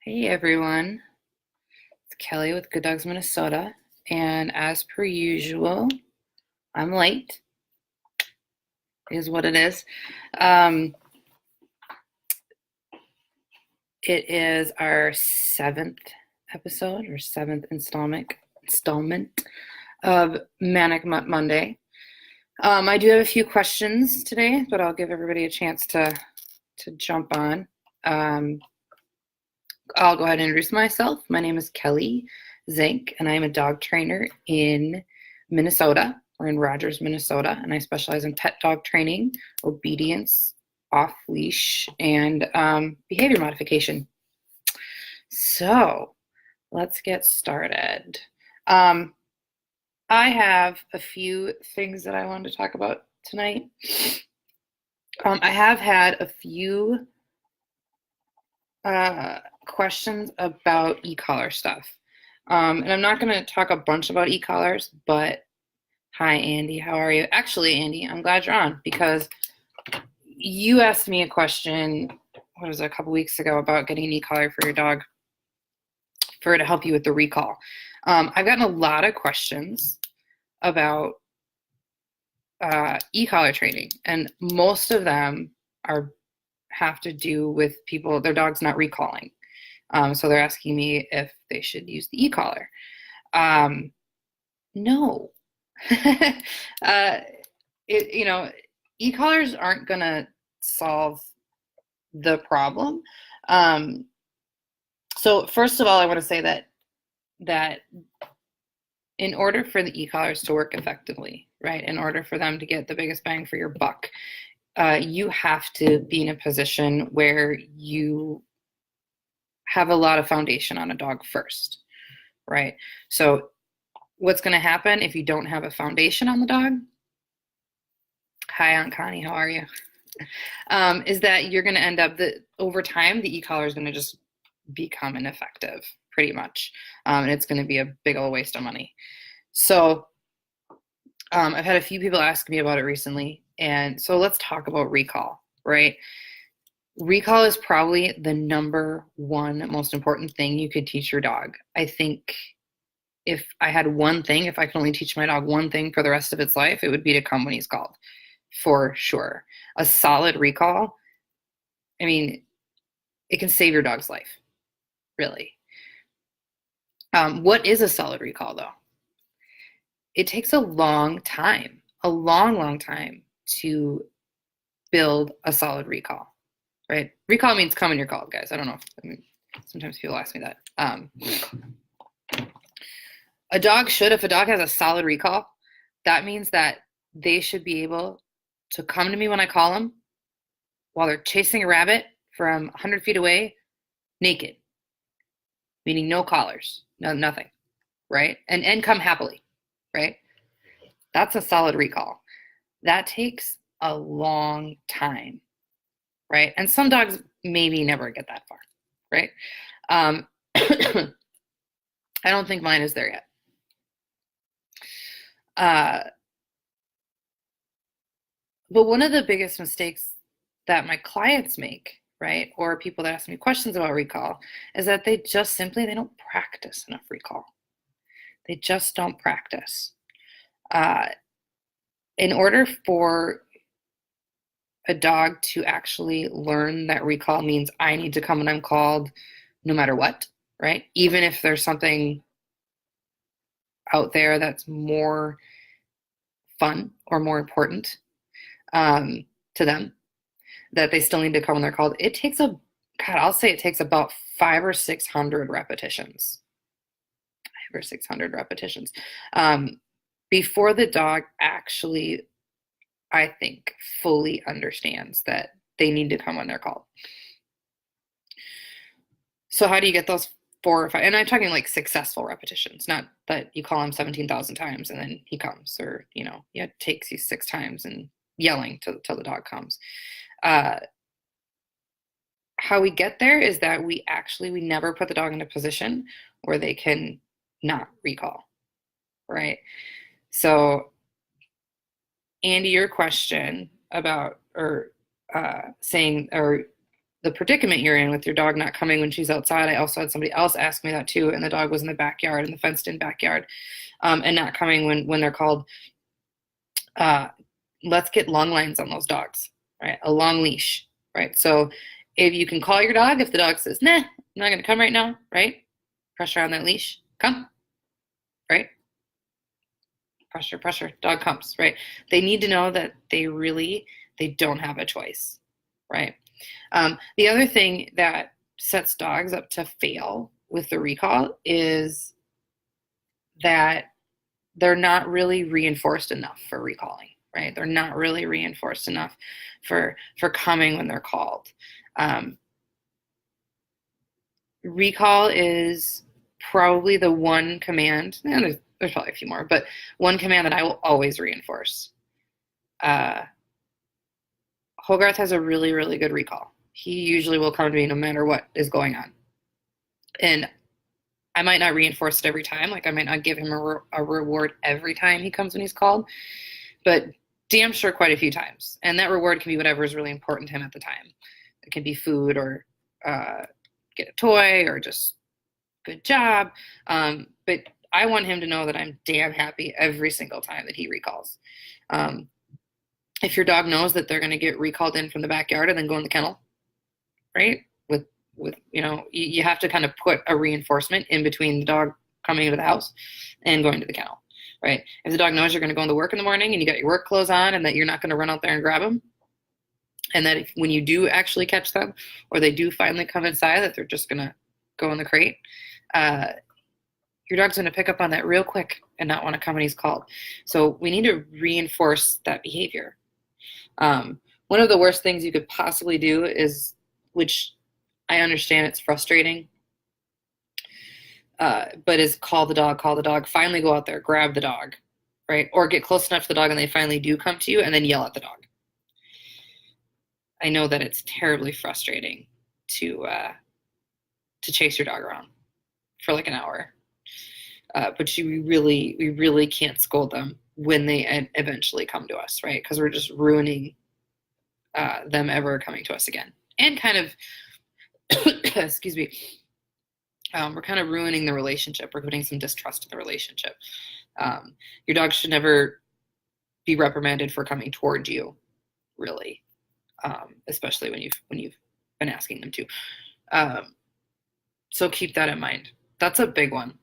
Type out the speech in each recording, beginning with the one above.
Hey everyone, it's Kelly with Good Dogs Minnesota, and as per usual, I'm late, is what it is. Um, it is our seventh episode or seventh installment of Manic Monday. I do have a few questions today, but I'll give everybody a chance to jump on. Um, I'll go ahead and introduce myself. My name is Kelly Zink, and I'm a dog trainer in Minnesota. We're in Rogers, Minnesota, and I specialize in pet dog training, obedience, off leash, and behavior modification. So let's get started. Um, I have a few things that I wanted to talk about tonight. I have had a few questions about e-collar stuff. And I'm not going to talk a bunch about e-collars, but hi, Andy. How are you? Actually, Andy, I'm glad you're on because you asked me a question, what was it, a couple weeks ago about getting an e-collar for your dog for it to help you with the recall. I've gotten a lot of questions about e-collar training, and most of them have to do with their dog's not recalling. So they're asking me if they should use the e-collar. No. uh, e-collars aren't going to solve the problem. So first of all, I want to say that in order for the e-collars to work effectively, right, in order for them to get the biggest bang for your buck, you have to be in a position where you have a lot of foundation on a dog first, right? So what's going to happen if you don't have a foundation on the dog? Hi, Aunt Connie, how are you? Is that you're going to end up over time, the e-collar is going to just become ineffective, pretty much. And it's going to be a big old waste of money. So I've had a few people ask me about it recently. And so let's talk about recall, right? Recall is probably the number one most important thing you could teach your dog. I think if I had one thing, if I could only teach my dog one thing for the rest of its life, it would be to come when he's called, for sure. A solid recall, I mean, it can save your dog's life, really. What is a solid recall, though? It takes a long time, a long, long time to build a solid recall, right? Recall means come when you're called, guys. I don't know. Sometimes people ask me that. If a dog has a solid recall, that means that they should be able to come to me when I call them while they're chasing a rabbit from 100 feet away, naked, meaning no collars, nothing, right? And come happily, right? That's a solid recall. That takes a long time, right? And some dogs maybe never get that far, right? I don't think mine is there yet. But one of the biggest mistakes that my clients make, right, or people that ask me questions about recall, is that they don't practice enough recall. They just don't practice. In order for a dog to actually learn that recall means I need to come when I'm called no matter what, right? Even if there's something out there that's more fun or more important to them, that they still need to come when they're called. I'll say it takes about 500 or 600 repetitions. 500 or 600 repetitions before the dog actually, I think, fully understands that they need to come when they're called. So how do you get those 4 or 5? And I'm talking like successful repetitions, not that you call him 17,000 times and then he comes, or it takes you 6 times and yelling till the dog comes. How we get there is that we never put the dog in a position where they can not recall, right? So, Andy, your question about saying or the predicament you're in with your dog not coming when she's outside. I also had somebody else ask me that too, and the dog was in the backyard, in the fenced-in backyard, and not coming when they're called. Let's get long lines on those dogs, right? A long leash, right? So if you can call your dog, if the dog says, nah, I'm not going to come right now, right? Pressure on that leash, come, right? Pressure, pressure, dog comes, right? They need to know that they don't have a choice, right? The other thing that sets dogs up to fail with the recall is that they're not really reinforced enough for recalling, right? They're not really reinforced enough for coming when they're called. Recall is probably the one command, and there's probably a few more, but one command that I will always reinforce. Hogarth has a really, really good recall. He usually will come to me no matter what is going on. And I might not reinforce it every time. Like I might not give him a reward every time he comes when he's called, but damn sure quite a few times. And that reward can be whatever is really important to him at the time. It can be food or get a toy or just good job. But I want him to know that I'm damn happy every single time that he recalls. If your dog knows that they're going to get recalled in from the backyard and then go in the kennel, right? With you have to kind of put a reinforcement in between the dog coming into the house and going to the kennel, right? If the dog knows you're going to go into work in the morning and you got your work clothes on and that you're not going to run out there and grab them, and that when you do actually catch them or they do finally come inside, that they're just going to go in the crate, your dog's going to pick up on that real quick and not want to come when he's called. So we need to reinforce that behavior. One of the worst things you could possibly do is, which I understand it's frustrating, but is call the dog, finally go out there, grab the dog, right? Or get close enough to the dog and they finally do come to you and then yell at the dog. I know that it's terribly frustrating to chase your dog around for like an hour. But we really can't scold them when they eventually come to us, right? Because we're just ruining them ever coming to us again. And kind of, excuse me, we're kind of ruining the relationship. We're putting some distrust in the relationship. Your dog should never be reprimanded for coming toward you, really, especially when you've been asking them to. So keep that in mind. That's a big one.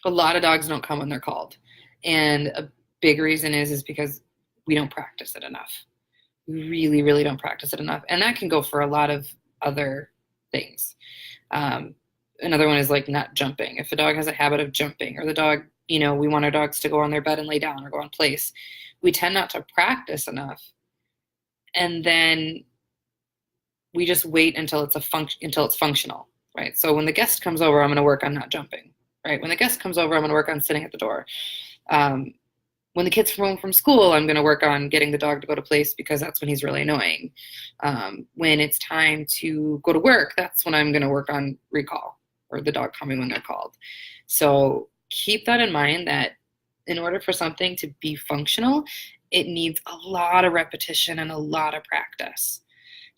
A lot of dogs don't come when they're called. And a big reason is because we don't practice it enough. We really, really don't practice it enough. And that can go for a lot of other things. Another one is like not jumping. If a dog has a habit of jumping, or the dog, we want our dogs to go on their bed and lay down or go on place, we tend not to practice enough. And then we just wait until it's functional, right? So when the guest comes over, I'm going to work on not jumping. Right? When the guest comes over, I'm going to work on sitting at the door. When the kid's home from school, I'm going to work on getting the dog to go to place because that's when he's really annoying. When it's time to go to work, that's when I'm going to work on recall, or the dog coming when they're called. So keep that in mind, that in order for something to be functional, it needs a lot of repetition and a lot of practice.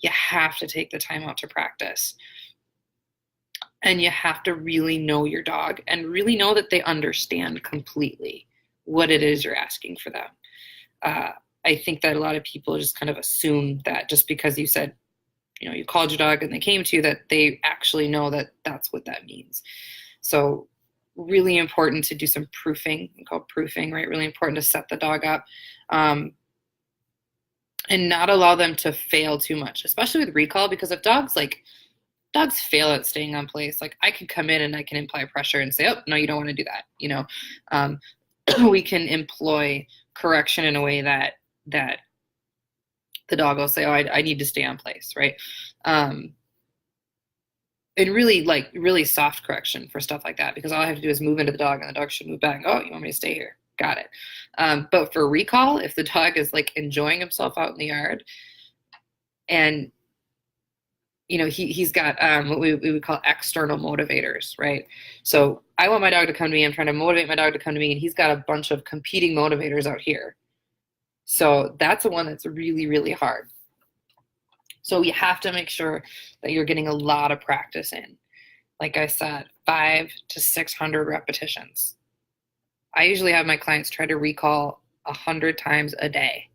You have to take the time out to practice. And you have to really know your dog and really know that they understand completely what it is you're asking for them. I think that a lot of people just kind of assume that just because you said, you called your dog and they came to you, that they actually know that that's what that means. So really important to do some proofing. We call it proofing, right? Really important to set the dog up and not allow them to fail too much, especially with recall, because if dogs fail at staying on place, like I can come in and I can imply pressure and say, oh, no, you don't want to do that. We can employ correction in a way that the dog will say, oh, I need to stay on place, right? And really soft correction for stuff like that, because all I have to do is move into the dog and the dog should move back. Oh, you want me to stay here? Got it. But for recall, if the dog is like enjoying himself out in the yard and he's got what we would call external motivators, right? So I want my dog to come to me. I'm trying to motivate my dog to come to me, and he's got a bunch of competing motivators out here. So that's the one that's really, really hard. So you have to make sure that you're getting a lot of practice in. Like I said, 500 to 600 repetitions. I usually have my clients try to recall 100 times a day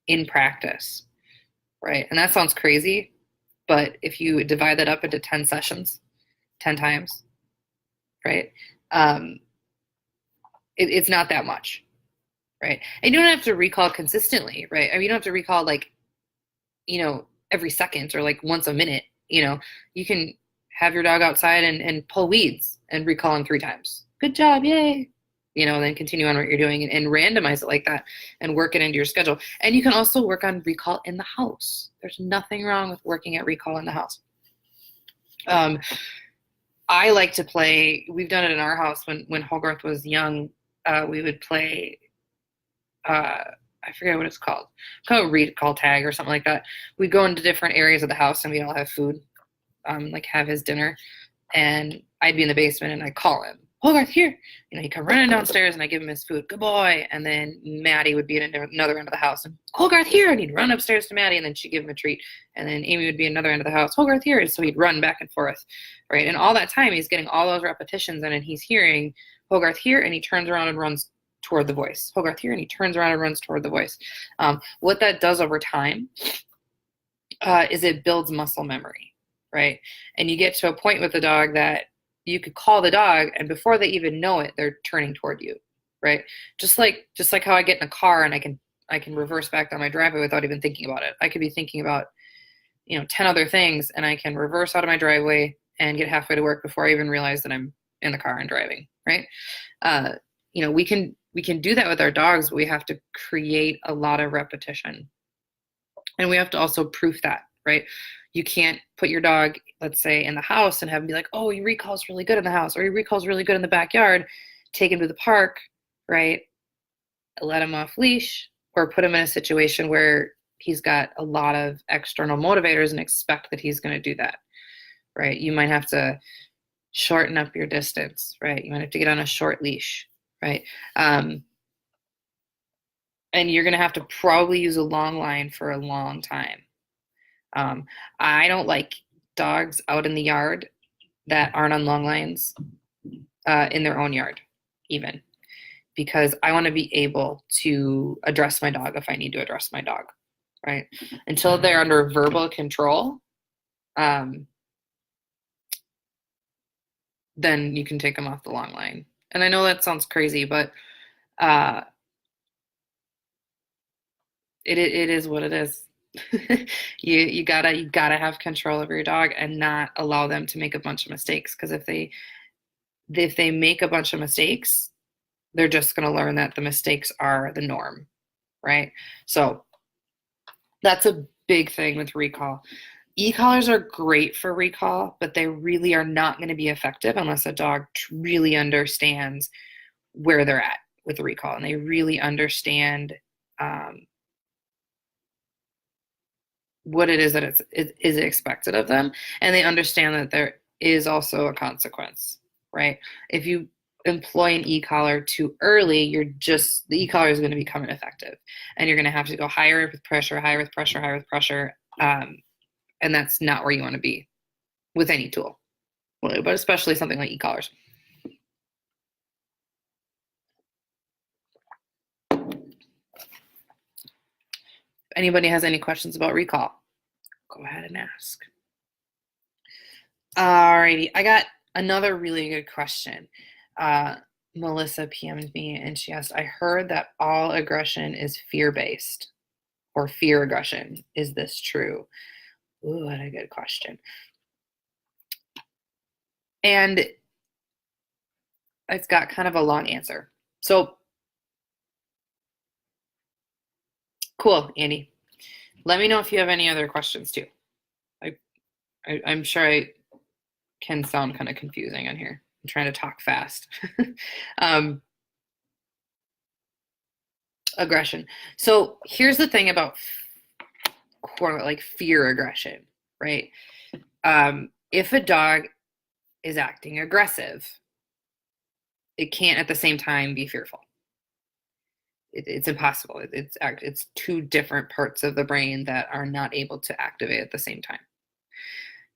in practice, right? And that sounds crazy, but if you divide that up into 10 sessions, 10 times, right? It's not that much, right? And you don't have to recall consistently, right? I mean, you don't have to recall like, every second or like once a minute. You can have your dog outside and pull weeds and recall him 3 times. Good job, yay. Then continue on what you're doing and randomize it like that and work it into your schedule. And you can also work on recall in the house. There's nothing wrong with working at recall in the house. I like to play, we've done it in our house when Hogarth was young. We would play, I forget what it's called. Recall tag or something like that. We'd go into different areas of the house and we'd all have food, like have his dinner. And I'd be in the basement and I'd call him, Hogarth, here. He'd come running downstairs and I'd give him his food. Good boy. And then Maddie would be at another end of the house and Hogarth, here. And he'd run upstairs to Maddie and then she'd give him a treat. And then Amy would be another end of the house, Hogarth, here. And so he'd run back and forth, right? And all that time he's getting all those repetitions and he's hearing Hogarth, here. And he turns around and runs toward the voice. Hogarth, here. And he turns around and runs toward the voice. What that does over time is it builds muscle memory, right? And you get to a point with the dog that you could call the dog and before they even know it, they're turning toward you, right? Just like how I get in a car and I can reverse back down my driveway without even thinking about it. I could be thinking about, 10 other things and I can reverse out of my driveway and get halfway to work before I even realize that I'm in the car and driving, right? We can do that with our dogs, but we have to create a lot of repetition. And we have to also proof that, right? You can't put your dog, let's say, in the house and have him be like, oh, he recalls really good in the house or he recalls really good in the backyard. Take him to the park, right? Let him off leash or put him in a situation where he's got a lot of external motivators and expect that he's going to do that, right? You might have to shorten up your distance, right? You might have to get on a short leash, right? And you're going to have to probably use a long line for a long time. I don't like dogs out in the yard that aren't on long lines in their own yard, even, because I want to be able to address my dog if I need to address my dog, right? Until they're under verbal control, then you can take them off the long line. And I know that sounds crazy, but it is what it is. You gotta have control over your dog and not allow them to make a bunch of mistakes. Because if they make a bunch of mistakes, they're just gonna learn that the mistakes are the norm, right? So that's a big thing with recall. E-collars are great for recall, but they really are not going to be effective unless a dog really understands where they're at with the recall and they really understand what it is that it is expected of them, and they understand that there is also a consequence, right? If you employ an e-collar too early, the e-collar is going to become ineffective, and you're going to have to go higher with pressure, higher with pressure, higher with pressure, and that's not where you want to be with any tool, but especially something like e-collars. If anybody has any questions about recall, go ahead and ask. Alrighty, I got another really good question. Melissa PM'd me and she asked, I heard that all aggression is fear-based or fear aggression. Is this true? Ooh, what a good question. And it's got kind of a long answer. So, cool, Andy. Let me know if you have any other questions too. I'm sure I can sound kind of confusing on here. I'm trying to talk fast. Aggression. So here's the thing about like fear aggression, right? If a dog is acting aggressive, it can't at the same time be fearful. it's impossible. It's two different parts of the brain that are not able to activate at the same time.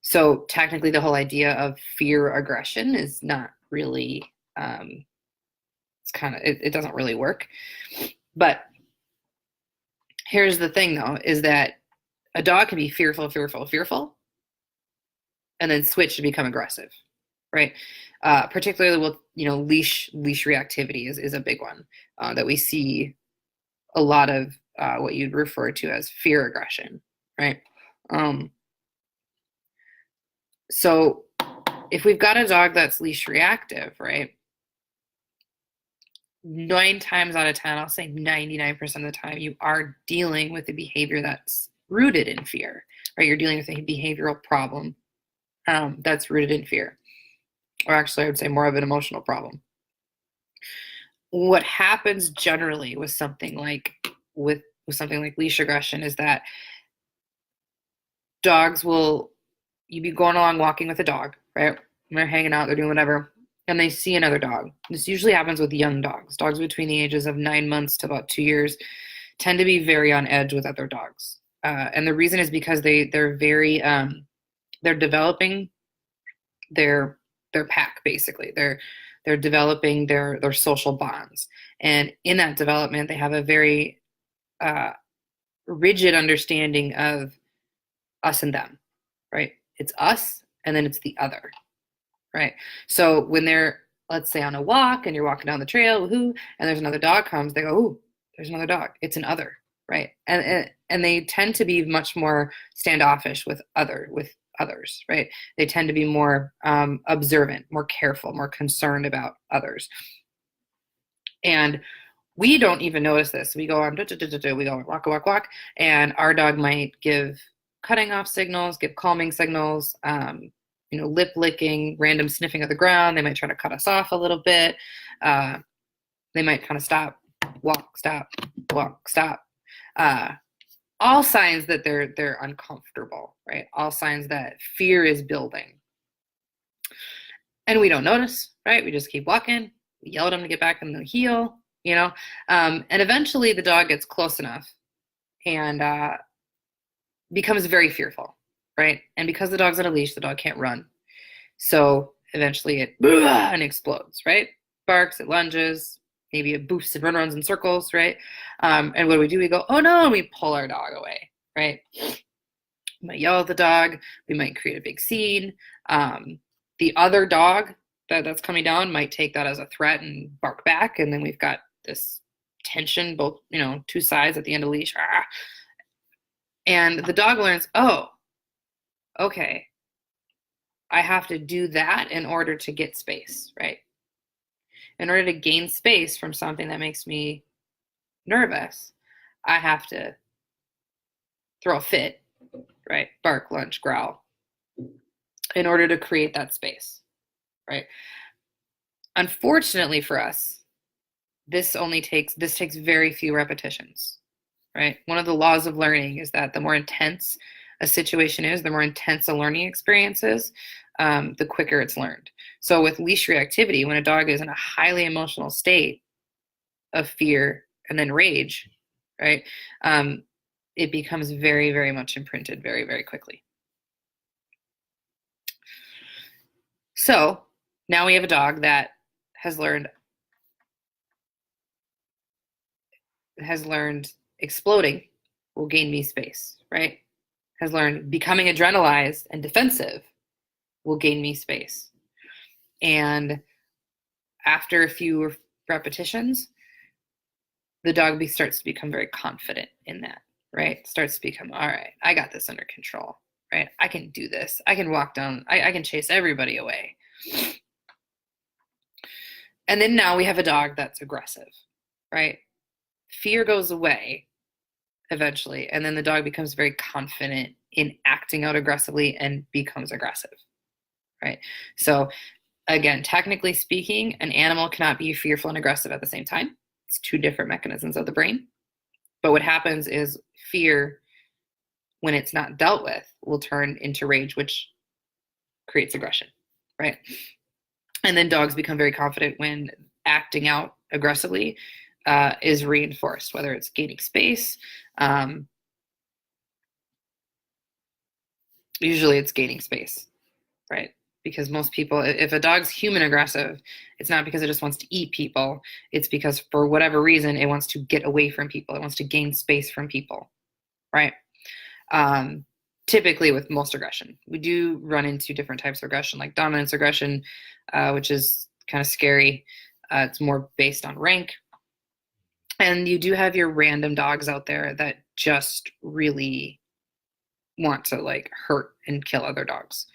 So technically, the whole idea of fear aggression is not really, it doesn't really work. But here's the thing, though, is that a dog can be fearful, and then switch to become aggressive, right? Particularly with, leash reactivity is a big one that we see a lot of what you'd refer to as fear aggression, right? So if we've got a dog that's leash reactive, right, 9 times out of 10, I'll say 99% of the time, you are dealing with a behavior that's rooted in fear, right? You're dealing with a behavioral problem that's rooted in fear. Or actually, I would say more of an emotional problem. What happens generally with something like leash aggression is that dogs will, you be going along walking with a dog, right? And they're hanging out, they're doing whatever, and they see another dog. This usually happens with young dogs. Dogs between the ages of 9 months to about 2 years tend to be very on edge with other dogs. And the reason is because they're very, they're developing their pack, basically. They're developing their social bonds. And in that development, they have a very rigid understanding of us and them, right? It's us, and then it's the other, right? So when they're, let's say, on a walk, and you're walking down the trail, woohoo, and there's another dog comes, they go, ooh, there's another dog. It's an other, right? And they tend to be much more standoffish with others, right? They tend to be more observant, more careful, more concerned about others. And we don't even notice this. We go on, we go walk, and our dog might give cutting off signals, give calming signals, lip licking, random sniffing of the ground. They might try to cut us off a little bit. They might kind of stop, walk, stop. All signs that they're uncomfortable, right? All signs that fear is building. And we don't notice, right? We just keep walking. We yell at them to get back in the heel, and eventually the dog gets close enough and becomes very fearful, right? And because the dog's on a leash, the dog can't run. So eventually it and explodes, right? Barks, it lunges, maybe it boofs and runs in circles, right? And what do? We go, oh no, and we pull our dog away, right? We might yell at the dog. We might create a big scene. The other dog that's coming down might take that as a threat and bark back. And then we've got this tension, both, two sides at the end of the leash. And the dog learns, oh, okay, I have to do that in order to get space, right? In order to gain space from something that makes me nervous, I have to throw a fit, right? Bark, lunge, growl, in order to create that space, right? Unfortunately for us, this takes very few repetitions, right? One of the laws of learning is that the more intense a situation is, the more intense a learning experience is, the quicker it's learned. So with leash reactivity, when a dog is in a highly emotional state of fear and then rage, right, it becomes very, very much imprinted very, very quickly. So now we have a dog that has learned exploding will gain me space, right? Has learned becoming adrenalized and defensive will gain me space. And after a few repetitions, the dog starts to become very confident in that, right? Starts to become, all right, I got this under control, right? I can do this. I can walk down, I can chase everybody away. And then now we have a dog that's aggressive, right? Fear goes away eventually, and then the dog becomes very confident in acting out aggressively and becomes aggressive, right? So again, technically speaking, an animal cannot be fearful and aggressive at the same time. It's two different mechanisms of the brain. But what happens is fear, when it's not dealt with, will turn into rage, which creates aggression, right? And then dogs become very confident when acting out aggressively is reinforced, whether it's gaining space. Usually it's gaining space, right? Because most people, if a dog's human aggressive, it's not because it just wants to eat people. It's because for whatever reason, it wants to get away from people. It wants to gain space from people, right? Typically with most aggression. We do run into different types of aggression, like dominance aggression, which is kind of scary. It's more based on rank. And you do have your random dogs out there that just really want to like hurt and kill other dogs.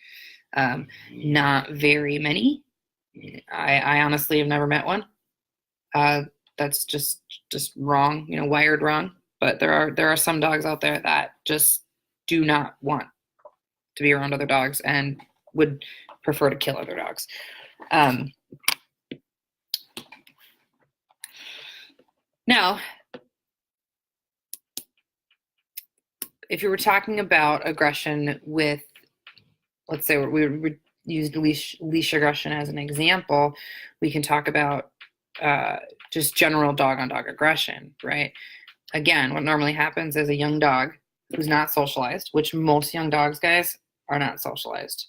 Not very many. I honestly have never met one. That's just wrong, wired wrong. But there are some dogs out there that just do not want to be around other dogs and would prefer to kill other dogs. Now, if you were talking about aggression with, let's say we used leash aggression as an example, we can talk about just general dog-on-dog aggression, right? Again, what normally happens is a young dog who's not socialized, which most young dogs, guys, are not socialized.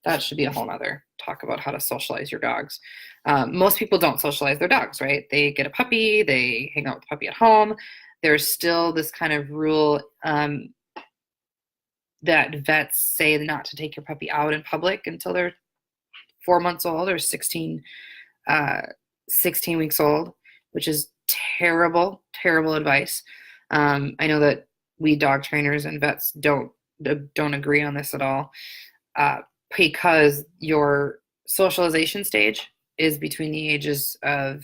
That should be a whole nother talk about how to socialize your dogs. Most people don't socialize their dogs, right? They get a puppy, they hang out with the puppy at home. There's still this kind of rule that vets say not to take your puppy out in public until they're 4 months old or 16 weeks old, which is terrible, terrible advice. I know that we dog trainers and vets don't agree on this at all, because your socialization stage is between the ages of,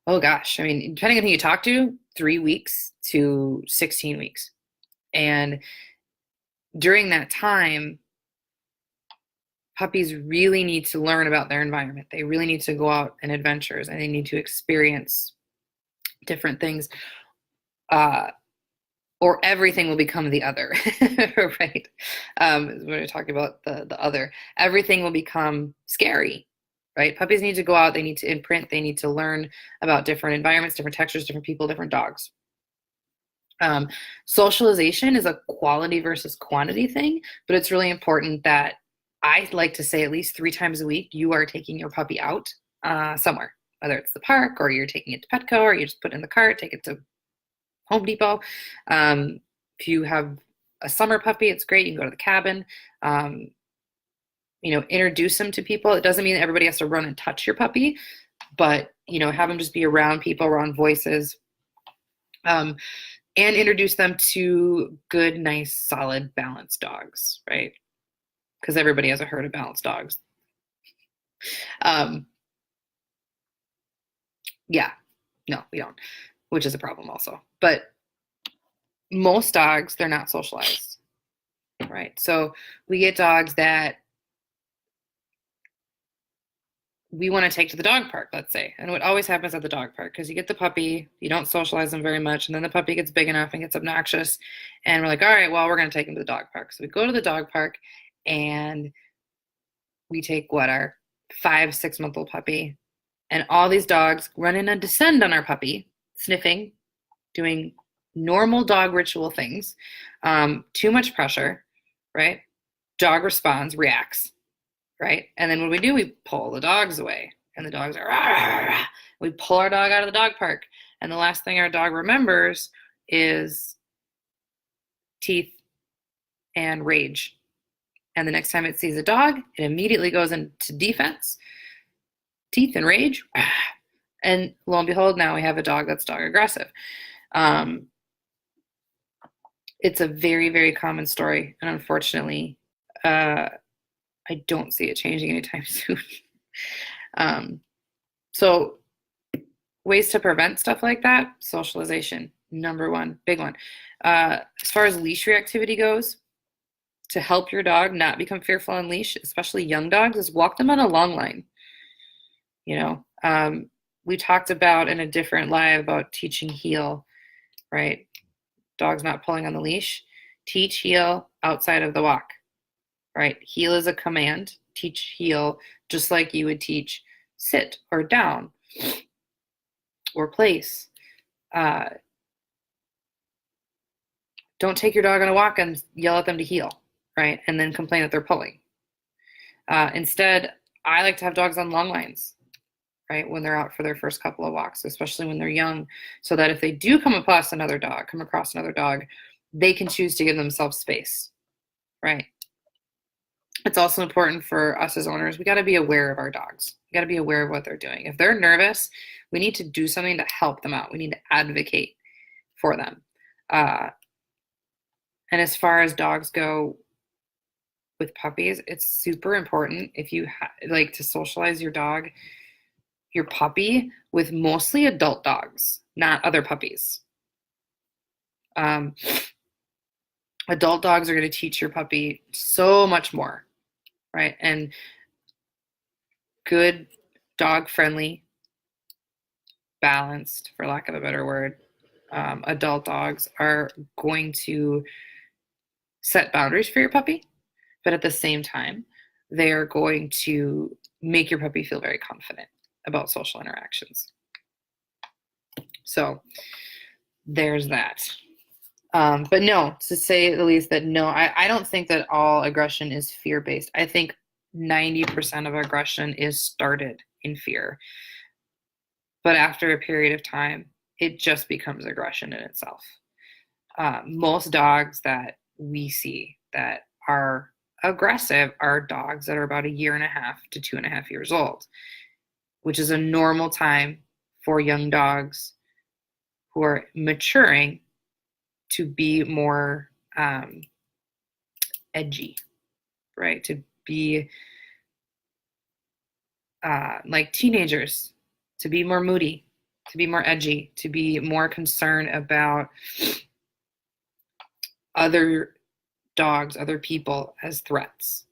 oh gosh, I mean, depending on who you talk to, 3 weeks to 16 weeks. And during that time, puppies really need to learn about their environment. They really need to go out on adventures, and they need to experience different things, or everything will become the other, right? When we're talking about the other, everything will become scary, right? Puppies need to go out, they need to imprint, they need to learn about different environments, different textures, different people, different dogs. Socialization is a quality versus quantity thing, but it's really important that, I like to say, at least 3 times a week, you are taking your puppy out somewhere, whether it's the park or you're taking it to Petco or you just put it in the cart, take it to Home Depot. If you have a summer puppy, it's great. You can go to the cabin, introduce them to people. It doesn't mean that everybody has to run and touch your puppy, but, have them just be around people, around voices, and introduce them to good, nice, solid, balanced dogs, right? Because everybody has a herd of balanced dogs. Yeah, no, we don't, which is a problem also. But most dogs, they're not socialized, right? So we get dogs that we want to take to the dog park, let's say. And what always happens at the dog park, because you get the puppy, you don't socialize them very much, and then the puppy gets big enough and gets obnoxious, and we're like, all right, well, we're going to take him to the dog park. So we go to the dog park, and we take our 5-6-month-old puppy, and all these dogs run in and descend on our puppy, sniffing, doing normal dog ritual things, too much pressure, right? Dog responds, reacts, right? And then what do? We pull the dogs away, and the dogs are, rah, rah, rah. We pull our dog out of the dog park, and the last thing our dog remembers is teeth and rage. And the next time it sees a dog, it immediately goes into defense, teeth and rage, and lo and behold, now we have a dog that's dog aggressive. It's a very, very common story, and unfortunately, I don't see it changing anytime soon. So ways to prevent stuff like that: socialization, number one, big one. As far as leash reactivity goes, to help your dog not become fearful on leash, especially young dogs, is walk them on a long line. We talked about in a different live about teaching heel, right? Dogs not pulling on the leash. Teach heel outside of the walk, right? Heel is a command. Teach heel just like you would teach sit or down. or place. Don't take your dog on a walk and yell at them to heel, right? And then complain that they're pulling. Instead, I like to have dogs on long lines, right? When they're out for their first couple of walks, especially when they're young, so that if they do come across another dog, they can choose to give themselves space, right? It's also important for us as owners. We got to be aware of our dogs. We got to be aware of what they're doing. If they're nervous, we need to do something to help them out. We need to advocate for them. And as far as dogs go with puppies, it's super important if you like to socialize your dog, your puppy, with mostly adult dogs, not other puppies. Adult dogs are going to teach your puppy so much more, right? And good, dog-friendly, balanced, for lack of a better word, adult dogs are going to set boundaries for your puppy, but at the same time, they are going to make your puppy feel very confident about social interactions. So there's that. But no, to say the least, that no, I don't think that all aggression is fear-based. I think 90% of aggression is started in fear. But after a period of time, it just becomes aggression in itself. Most dogs that we see that are aggressive are dogs that are about 1.5 to 2.5 years old, which is a normal time for young dogs who are maturing to be more edgy, right? To be like teenagers, to be more moody, to be more edgy, to be more concerned about other dogs, other people as threats.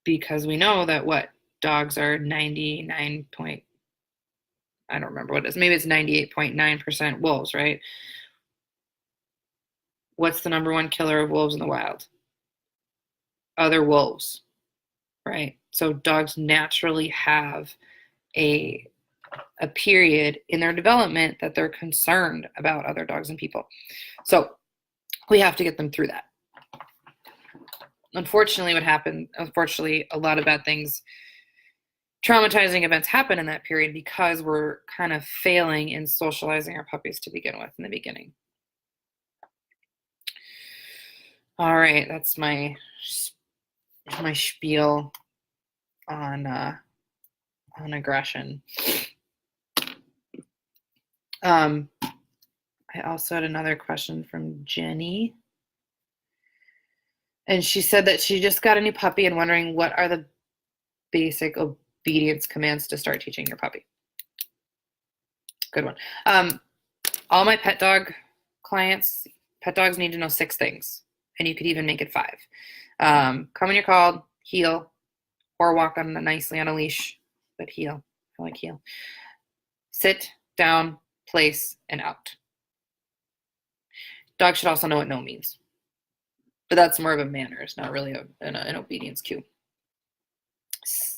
Because we know that dogs are 99 point, I don't remember what it is, maybe it's 98.9% wolves, right? What's the number one killer of wolves in the wild? Other wolves, right? So dogs naturally have a period in their development that they're concerned about other dogs and people. So we have to get them through that. Unfortunately, a lot of bad things, traumatizing events happen in that period because we're kind of failing in socializing our puppies to begin with in the beginning. All right, that's my spiel on aggression. I also had another question from Jenny. And she said that she just got a new puppy and wondering what are the basic obedience commands to start teaching your puppy. Good one. All my pet dog clients, pet dogs need to know 6 things. And you could even make it 5. Come when you're called, heel, or walk on nicely on a leash, but heel. I like heel. Sit, down, place, and out. Dogs should also know what no means. But that's more of a manners, not really an obedience cue.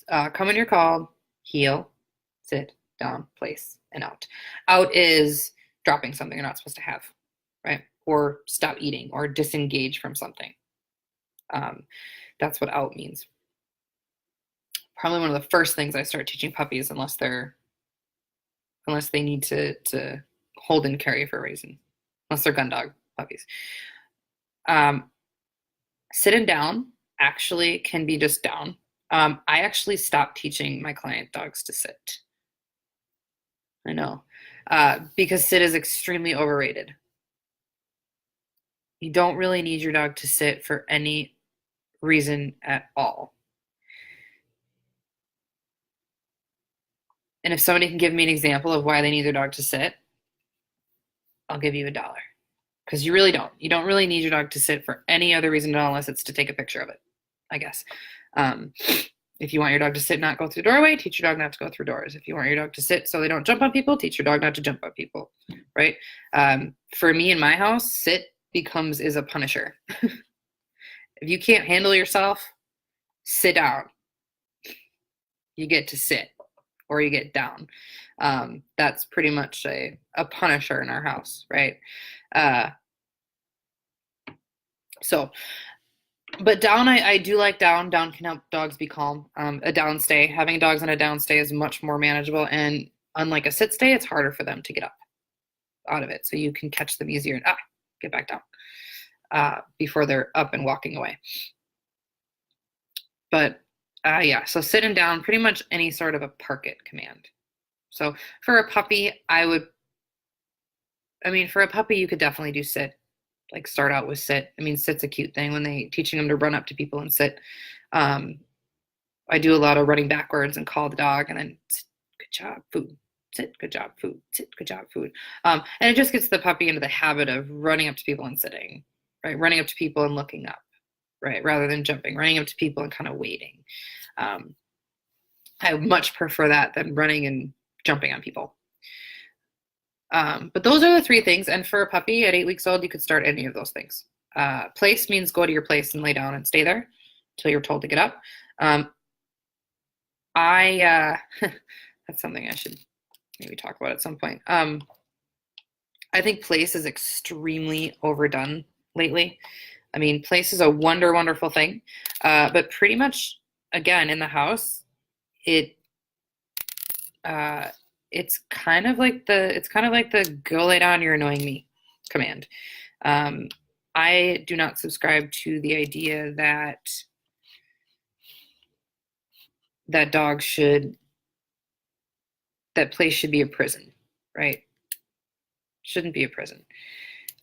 Come when you're called, heel, sit, down, place, and out. Out is dropping something you're not supposed to have, right? Or stop eating or disengage from something. That's what out means. Probably one of the first things I start teaching puppies, unless they need to hold and carry for a reason, unless they're gun dog puppies. Sit and down actually can be just down. I actually stopped teaching my client dogs to sit. I know, because sit is extremely overrated. You don't really need your dog to sit for any reason at all. And if somebody can give me an example of why they need their dog to sit, I'll give you $1. Because you really don't. You don't really need your dog to sit for any other reason at all, unless it's to take a picture of it, I guess. If you want your dog to sit, not go through the doorway, teach your dog not to go through doors. If you want your dog to sit so they don't jump on people, teach your dog not to jump on people, right? For me in my house, sit is a punisher. If you can't handle yourself, sit down. You get to sit or you get down. That's pretty much a punisher in our house, right? Uh, so, but down, I do like down. Down can help dogs be calm. A down stay, having dogs on a down stay is much more manageable. And unlike a sit stay, it's harder for them to get up out of it. So you can catch them easier and get back down before they're up and walking away. But yeah, so sitting down, pretty much any sort of a park it command. So for a puppy, for a puppy, you could definitely do sit, like start out with sit. I mean, sit's a cute thing when they teaching them to run up to people and sit. I do a lot of running backwards and call the dog and then sit, good job, food, sit, good job, food, sit, good job, food. And it just gets the puppy into the habit of running up to people and sitting, right? Running up to people and looking up, right? Rather than jumping, running up to people and kind of waiting. I much prefer that than running and jumping on people. But those are the three things. And for a puppy at 8 weeks old, you could start any of those things. Place means go to your place and lay down and stay there until you're told to get up. That's something I should maybe talk about at some point. I think place is extremely overdone lately. I mean, place is a wonderful thing. But pretty much, again, in the house, it's kind of like the go lay down, you're annoying me command. I do not subscribe to the idea that that place should be a prison, right? Shouldn't be a prison.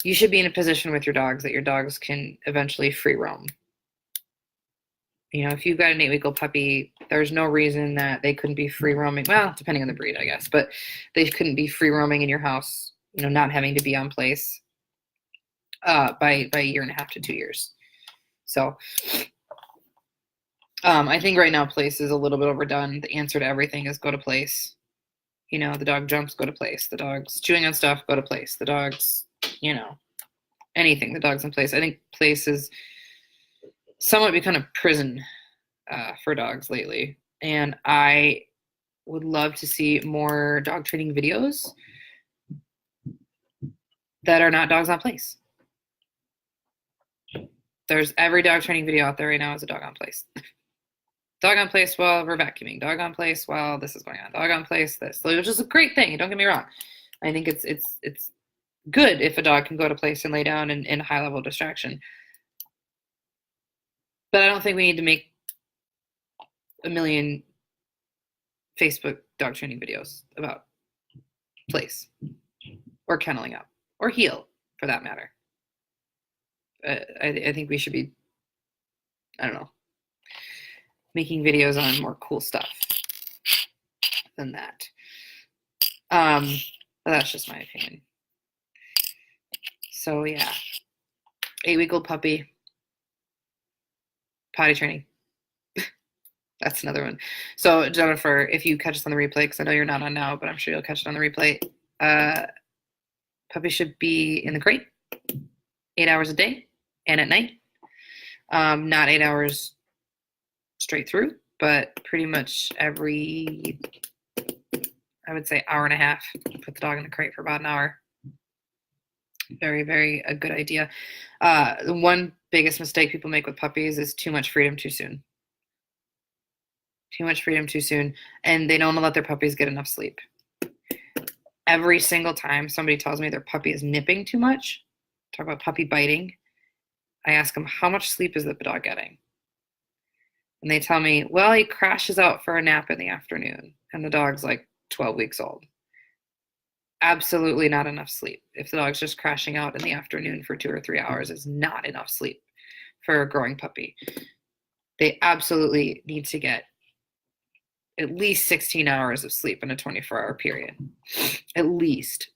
You should be in a position with your dogs that your dogs can eventually free roam. You know, if you've got an 8-week-old puppy, there's no reason that they couldn't be free roaming. Well, depending on the breed, I guess, but they couldn't be free roaming in your house, you know, not having to be on place by a year and a half to 2 years. So I think right now place is a little bit overdone. The answer to everything is go to place. You know, the dog jumps, go to place. The dog's chewing on stuff, go to place. The dog's, you know, anything, the dog's in place. I think place is somewhat become a prison for dogs lately. And I would love to see more dog training videos that are not dogs on place. There's every dog training video out there right now is a dog on place. Dog on place while we're vacuuming. Dog on place while this is going on. Dog on place this, which is a great thing. Don't get me wrong. I think it's good if a dog can go to place and lay down in high level distraction. But I don't think we need to make a million Facebook dog training videos about place or kenneling up or heel for that matter. I think we should be, I don't know, making videos on more cool stuff than that. But that's just my opinion. So yeah, 8-week-old puppy, potty training. That's another one. So Jennifer, if you catch us on the replay, because I know you're not on now, but I'm sure you'll catch it on the replay. Puppy should be in the crate 8 hours a day and at night. Not 8 hours straight through, but pretty much every, I would say, hour and a half. Put the dog in the crate for about an hour. Very a good idea. The one biggest mistake people make with puppies is too much freedom too soon. Too much freedom too soon, and they don't let their puppies get enough sleep. Every single time somebody tells me their puppy is nipping too much, talk about puppy biting, I ask them, how much sleep is the dog getting? And they tell me, well, he crashes out for a nap in the afternoon, and the dog's like 12 weeks old. Absolutely not enough sleep. If the dog's just crashing out in the afternoon for 2 or 3 hours, is not enough sleep for a growing puppy. They absolutely need to get at least 16 hours of sleep in a 24-hour period, at least,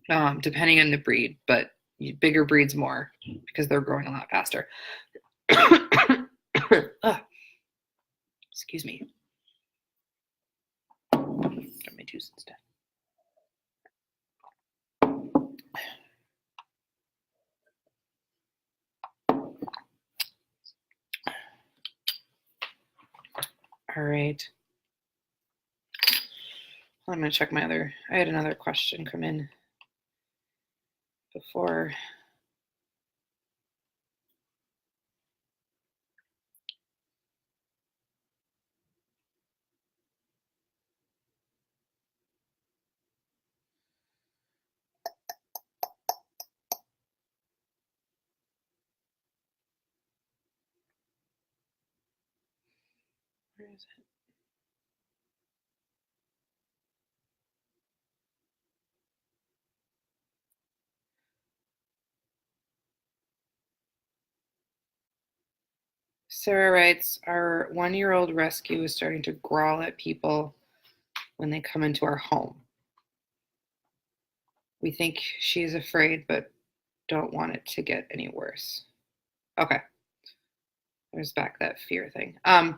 depending on the breed, but bigger breeds more because they're growing a lot faster. Excuse me. Got my juice and stuff. All right. I'm going to check my other, I had another question come in before. Where is it? Sarah writes, our 1-year-old rescue is starting to growl at people when they come into our home. We think she's afraid, but don't want it to get any worse. Okay. There's back that fear thing. My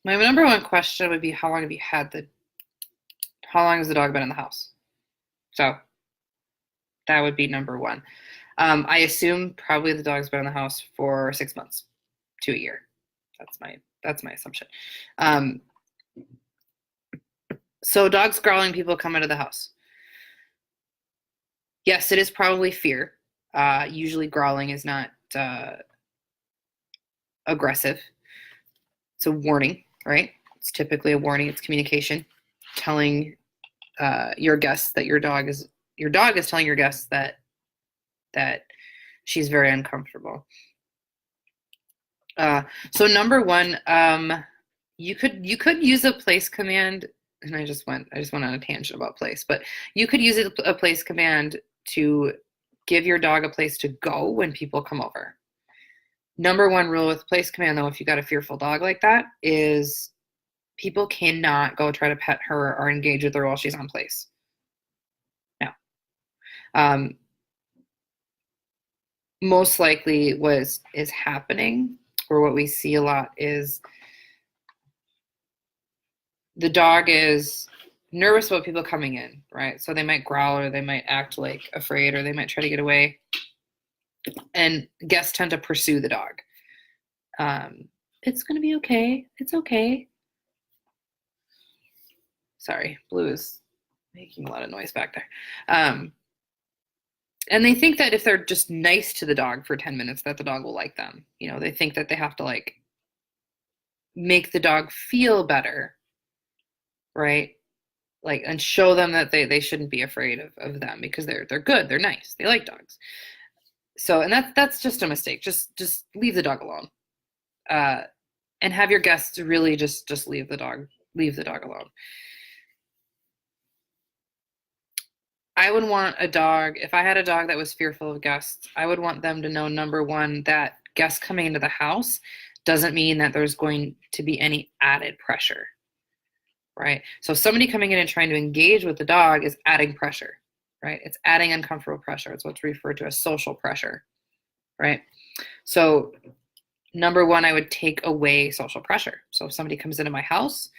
number one question would be, how long has the dog been in the house? So that would be number one. I assume probably the dog's been in the house for 6 months to a year. That's my assumption. So dogs growling, people come into the house. Yes, it is probably fear. Usually growling is not aggressive. It's a warning, right? It's typically a warning. It's communication, telling your guests that your dog is telling your guests that she's very uncomfortable. So number one, you could use a place command, and I just went on a tangent about place, but you could use a place command to give your dog a place to go when people come over. Number one rule with place command, though, if you got a fearful dog like that, is people cannot go try to pet her or engage with her while she's on place. No. Most likely what is happening, or what we see a lot, is the dog is nervous about people coming in, right? So they might growl, or they might act like afraid, or they might try to get away. And guests tend to pursue the dog. It's going to be okay. It's okay. Sorry, Blue is making a lot of noise back there. And they think that if they're just nice to the dog for 10 minutes, that the dog will like them. You know, they think that they have to like make the dog feel better, right? Like, and show them that they shouldn't be afraid of them, because they're good, they're nice, they like dogs. So, and that's just a mistake. Just leave the dog alone, and have your guests really just leave the dog alone. I would want a dog, if I had a dog that was fearful of guests, I would want them to know, number one, that guests coming into the house doesn't mean that there's going to be any added pressure, right? So somebody coming in and trying to engage with the dog is adding pressure, right? It's adding uncomfortable pressure. It's what's referred to as social pressure, right? So number one, I would take away social pressure. So if somebody comes into my house,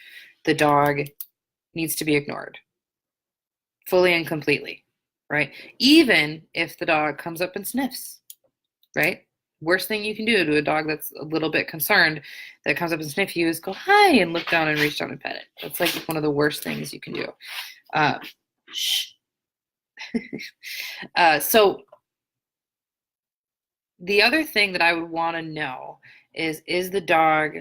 the dog needs to be ignored fully and completely, right? Even if the dog comes up and sniffs, right? Worst thing you can do to a dog that's a little bit concerned that comes up and sniff you is go hi and look down and reach down and pet it. That's like one of the worst things you can do. Shh. So the other thing that I would want to know is the dog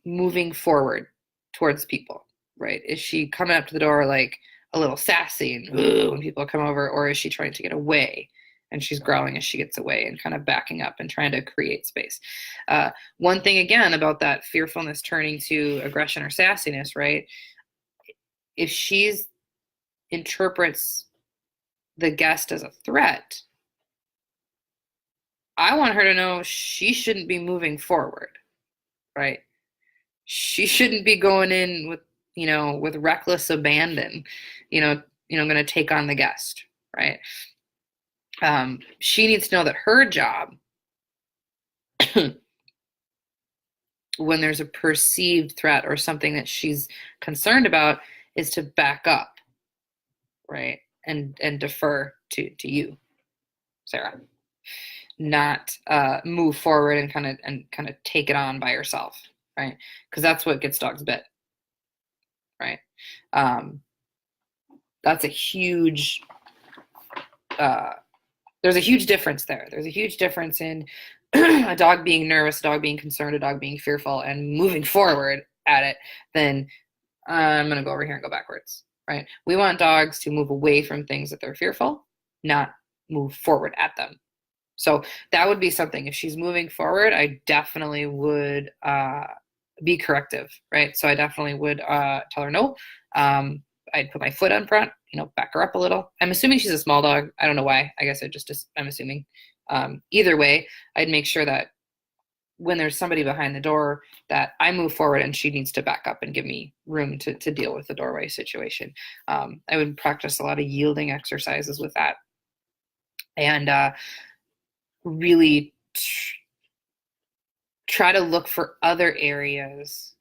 moving forward towards people, right? Is she coming up to the door like a little sassy and when people come over, or is she trying to get away and she's growling as she gets away and kind of backing up and trying to create space? One thing again about that fearfulness turning to aggression or sassiness, right? If she's interprets the guest as a threat, I want her to know she shouldn't be moving forward, right? She shouldn't be going in with reckless abandon, going to take on the guest, right? She needs to know that her job, when there's a perceived threat or something that she's concerned about, is to back up, right? And defer to you, Sarah, not move forward and kind of take it on by herself, right? Because that's what gets dogs bit, right? Um, that's a huge, there's a huge difference there. There's a huge difference in a dog being nervous, a dog being concerned, a dog being fearful, and moving forward at it than I'm going to go over here and go backwards, right? We want dogs to move away from things that they're fearful, not move forward at them. So that would be something. If she's moving forward, I definitely would be corrective, right? So I definitely would tell her no. I'd put my foot on front, back her up a little. I'm assuming she's a small dog. I don't know why. I guess I'm assuming. Either way, I'd make sure that when there's somebody behind the door that I move forward and she needs to back up and give me room to deal with the doorway situation. I would practice a lot of yielding exercises with that. And really try to look for other areas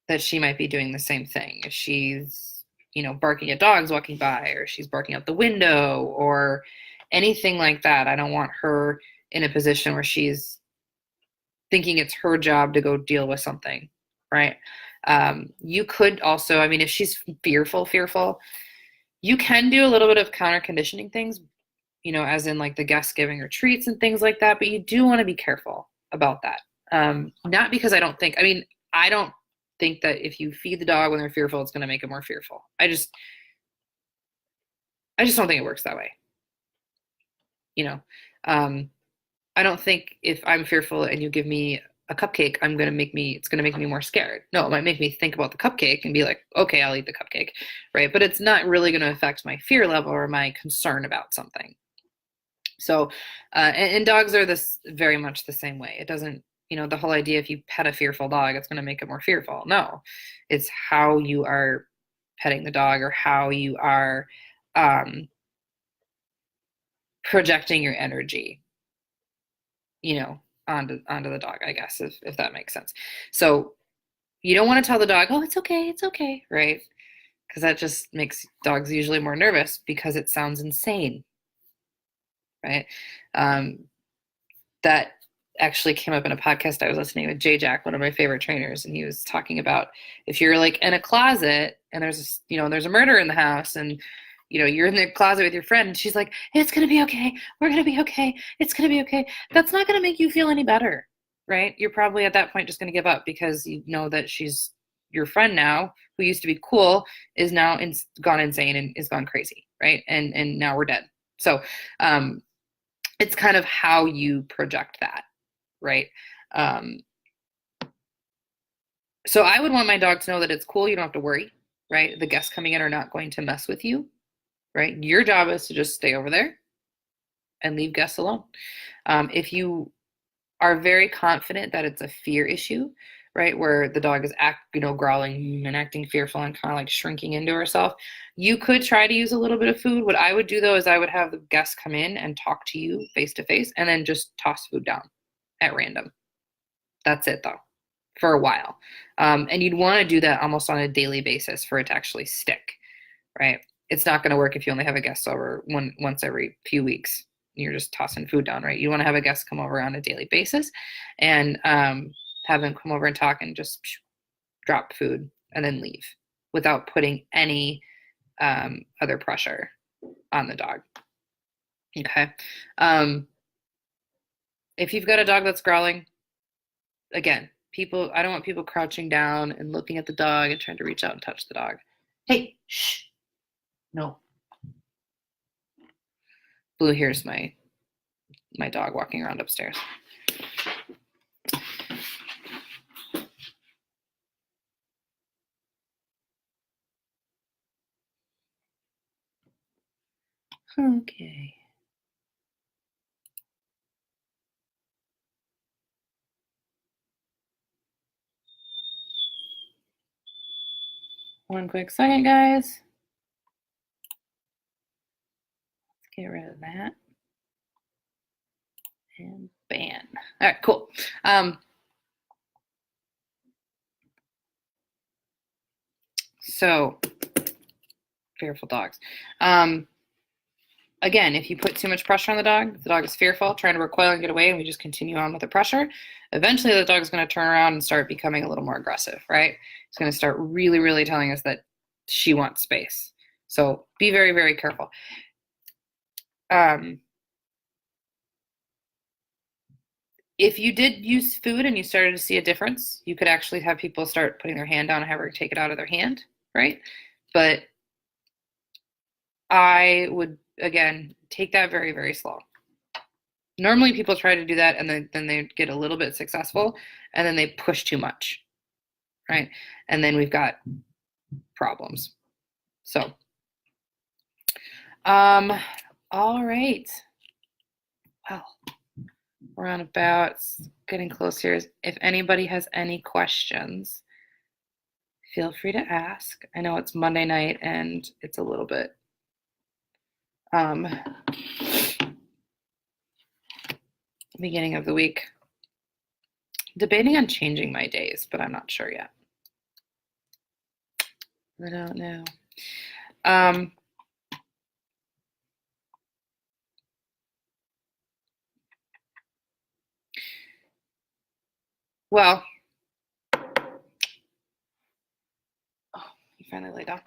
that she might be doing the same thing. If she's, barking at dogs walking by, or she's barking out the window, or anything like that, I don't want her in a position where she's thinking it's her job to go deal with something, right? You could also, if she's fearful, you can do a little bit of counter conditioning things, as in like the guest giving her treats and things like that, but you do want to be careful about that. Not because I don't think that if you feed the dog when they're fearful, it's going to make it more fearful. I just don't think it works that way. I don't think if I'm fearful and you give me a cupcake, it's going to make me more scared. No, it might make me think about the cupcake and be like, okay, I'll eat the cupcake, right? But it's not really going to affect my fear level or my concern about something. So, and dogs are this very much the same way. It doesn't, the whole idea, if you pet a fearful dog, it's going to make it more fearful. No, it's how you are petting the dog, or how you are projecting your energy, onto the dog, I guess, if that makes sense. So you don't want to tell the dog, oh, it's okay, right? Because that just makes dogs usually more nervous because it sounds insane, right? That actually came up in a podcast I was listening with Jay Jack, one of my favorite trainers, and he was talking about if you're like in a closet and there's a murder in the house, and you're in the closet with your friend, and she's like, it's gonna be okay, we're gonna be okay, it's gonna be okay. That's not gonna make you feel any better, right? You're probably at that point just gonna give up, because you know that she's your friend now, who used to be cool, is now gone insane and is gone crazy, right? And now we're dead. So it's kind of how you project that, right? So I would want my dog to know that it's cool. You don't have to worry, right? The guests coming in are not going to mess with you, right? Your job is to just stay over there and leave guests alone. If you are very confident that it's a fear issue, right, where the dog is growling and acting fearful and kind of like shrinking into herself, you could try to use a little bit of food. What I would do, though, is I would have the guests come in and talk to you face to face, and then just toss food down at random. That's it, though, for a while. And you'd want to do that almost on a daily basis for it to actually stick, right? It's not going to work if you only have a guest over once every few weeks. You're just tossing food down, right? You want to have a guest come over on a daily basis and have them come over and talk and just drop food and then leave without putting any other pressure on the dog. Okay. If you've got a dog that's growling, again, I don't want people crouching down and looking at the dog and trying to reach out and touch the dog. Hey, shh. No. Blue here's my dog walking around upstairs. Okay. One quick second, guys. Let's get rid of that. And ban. All right, cool. So, fearful dogs. again, if you put too much pressure on the dog is fearful, trying to recoil and get away, and we just continue on with the pressure, eventually the dog is going to turn around and start becoming a little more aggressive, right? It's going to start really, really telling us that she wants space. So be very, very careful. If you did use food and you started to see a difference, you could actually have people start putting their hand down and have her take it out of their hand, right? But I would, again, take that very, very slow. Normally people try to do that and then they get a little bit successful and then they push too much, right? And then we've got problems. So, all right. Well, we're on about getting close here. If anybody has any questions, feel free to ask. I know it's Monday night and it's a little bit beginning of the week. Debating on changing my days, but I'm not sure yet. I don't know. Well, you finally laid down.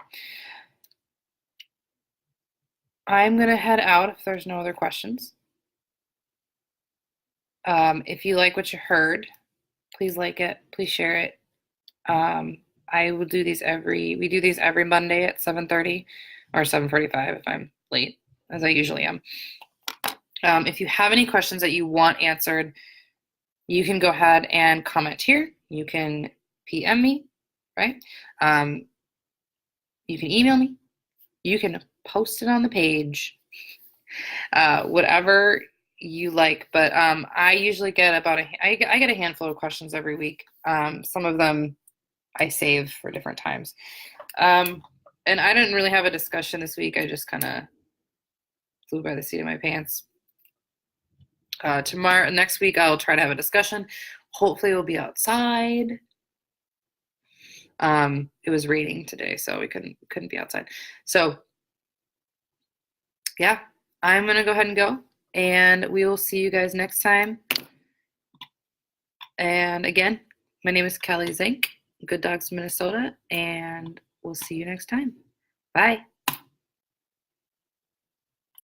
I'm going to head out if there's no other questions. If you like what you heard, please like it, please share it. I will do these we do these every Monday at 7:30 or 7:45 if I'm late, as I usually am. If you have any questions that you want answered, you can go ahead and comment here. You can PM me, right? You can email me. You can post it on the page. Whatever you like, but I usually get I get a handful of questions every week. Some of them I save for different times. And I didn't really have a discussion this week. I just kind of flew by the seat of my pants. Next week, I'll try to have a discussion. Hopefully we'll be outside. It was raining today, so we couldn't be outside. So yeah, I'm gonna go ahead and go, and we will see you guys next time. And again, my name is Kelly Zink, Good Dogs Minnesota, and we'll see you next time. Bye.